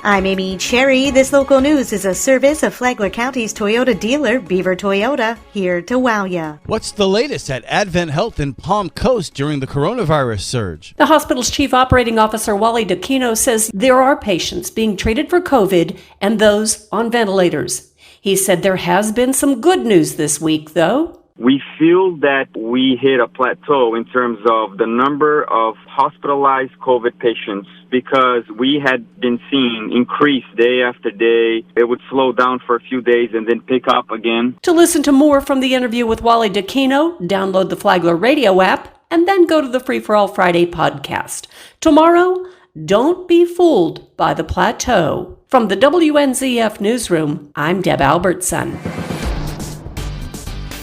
I'm Amy Cherry. This local news is a service of Flagler County's Toyota dealer, Beaver Toyota, here to wow ya. What's the latest at Advent Health in Palm Coast during the coronavirus surge? The hospital's chief operating officer, Wally DeCino, says there are patients being treated for COVID and those on ventilators. He said there has been some good news this week, though. We feel that we hit a plateau in terms of the number of hospitalized COVID patients because we had been seeing increase day after day. It would slow down for a few days and then pick up again. To listen to more from the interview with Wally DeCino, download the Flagler radio app and then go to the Free for All Friday podcast. Tomorrow, don't be fooled by the plateau. From the WNZF newsroom, I'm Deb Albertson.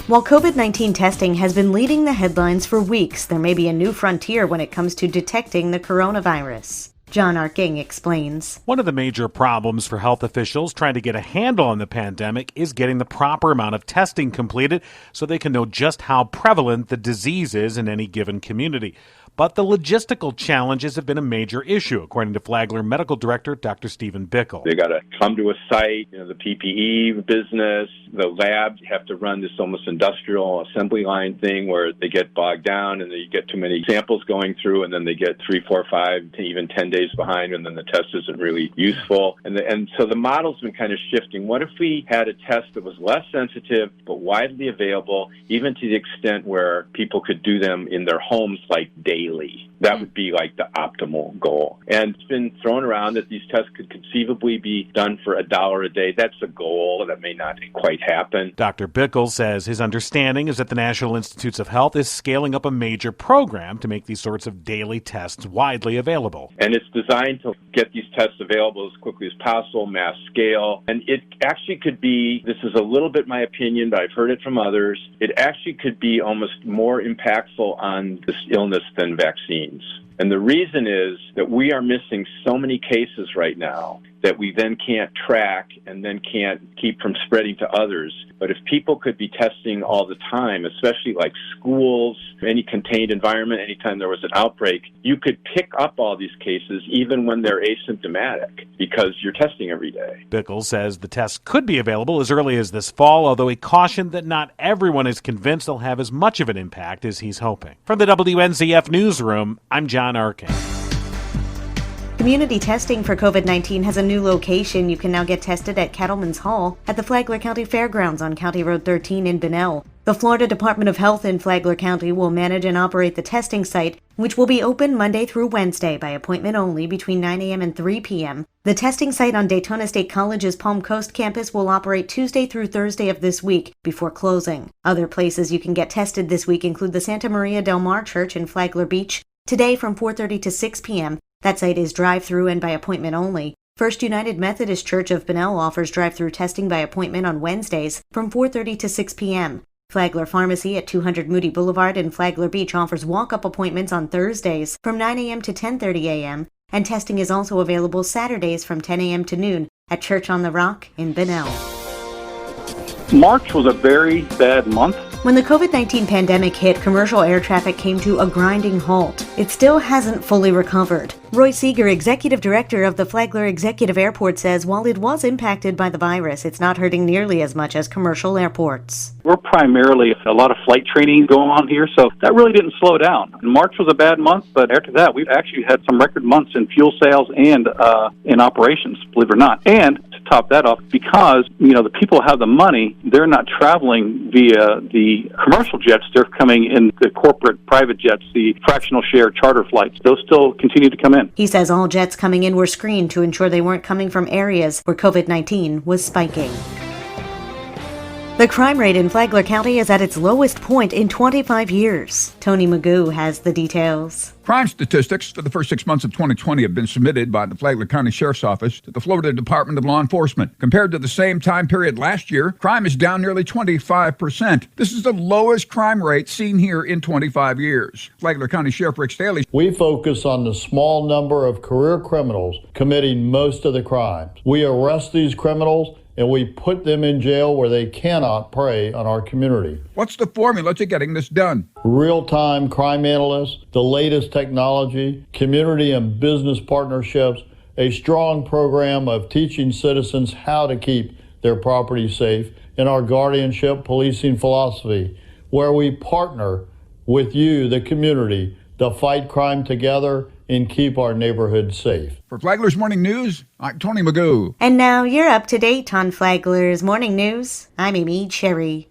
While COVID-19 testing has been leading the headlines for weeks, there may be a new frontier when it comes to detecting the coronavirus. John Arking explains. One of the major problems for health officials trying to get a handle on the pandemic is getting the proper amount of testing completed so they can know just how prevalent the disease is in any given community. But the logistical challenges have been a major issue, according to Flagler Medical Director Dr. Stephen Bickle. They got to come to a site, the PPE business, the labs have to run this almost industrial assembly line thing where they get bogged down and they get too many samples going through and then they get 3, 4, 5, even 10 days behind and then the test isn't really useful. And so the model's been kind of shifting. What if we had a test that was less sensitive but widely available, even to the extent where people could do them in their homes like daily? That would be like the optimal goal. And it's been thrown around that these tests could conceivably be done for $1 a day. That's a goal that may not quite happen. Dr. Bickle says his understanding is that the National Institutes of Health is scaling up a major program to make these sorts of daily tests widely available. And it's designed to get these tests available as quickly as possible, mass scale. And it actually could be, this is a little bit my opinion, but I've heard it from others, it actually could be almost more impactful on this illness than vaccines. And the reason is that we are missing so many cases right now that we then can't track and then can't keep from spreading to others. But if people could be testing all the time, especially like schools, any contained environment, anytime there was an outbreak, you could pick up all these cases even when they're asymptomatic because you're testing every day. Bickle says the test could be available as early as this fall, although he cautioned that not everyone is convinced they'll have as much of an impact as he's hoping. From the WNZF newsroom, I'm John Arkin. Community testing for COVID-19 has a new location. You can now get tested at Cattleman's Hall at the Flagler County Fairgrounds on County Road 13 in Bunnell. The Florida Department of Health in Flagler County will manage and operate the testing site, which will be open Monday through Wednesday by appointment only between 9 a.m. and 3 p.m. The testing site on Daytona State College's Palm Coast campus will operate Tuesday through Thursday of this week before closing. Other places you can get tested this week include the Santa Maria del Mar Church in Flagler Beach, today from 4:30 to 6 p.m. That site is drive-through and by appointment only. First United Methodist Church of Bunnell offers drive-through testing by appointment on Wednesdays from 4:30 to 6 p.m. Flagler Pharmacy at 200 Moody Boulevard in Flagler Beach offers walk-up appointments on Thursdays from 9 a.m. to 10:30 a.m. and testing is also available Saturdays from 10 a.m. to noon at Church on the Rock in Bunnell. March was a very bad month. When the COVID-19 pandemic hit, commercial air traffic came to a grinding halt. It still hasn't fully recovered. Roy Seeger, executive director of the Flagler Executive Airport, says while it was impacted by the virus, it's not hurting nearly as much as commercial airports. We're primarily a lot of flight training going on here, so that really didn't slow down. March was a bad month, but after that, we've actually had some record months in fuel sales and in operations, believe it or not. And to top that off, because, the people have the money, they're not traveling via the commercial jets, they're coming in the corporate private jets, the fractional share charter flights. Those still continue to come in. He says all jets coming in were screened to ensure they weren't coming from areas where COVID-19 was spiking. The crime rate in Flagler County is at its lowest point in 25 years. Tony Magoo has the details. Crime statistics for the first 6 months of 2020 have been submitted by the Flagler County Sheriff's Office to the Florida Department of Law Enforcement. Compared to the same time period last year, crime is down nearly 25%. This is the lowest crime rate seen here in 25 years. Flagler County Sheriff Rick Staley. We focus on the small number of career criminals committing most of the crimes. We arrest these criminals and we put them in jail where they cannot prey on our community. What's the formula to getting this done? Real-time crime analysts, the latest technology, community and business partnerships, a strong program of teaching citizens how to keep their property safe in our guardianship policing philosophy, where we partner with you, the community, to fight crime together and keep our neighborhoods safe. For Flagler's Morning News, I'm Tony Magoo. And now you're up to date on Flagler's Morning News. I'm Amy Cherry.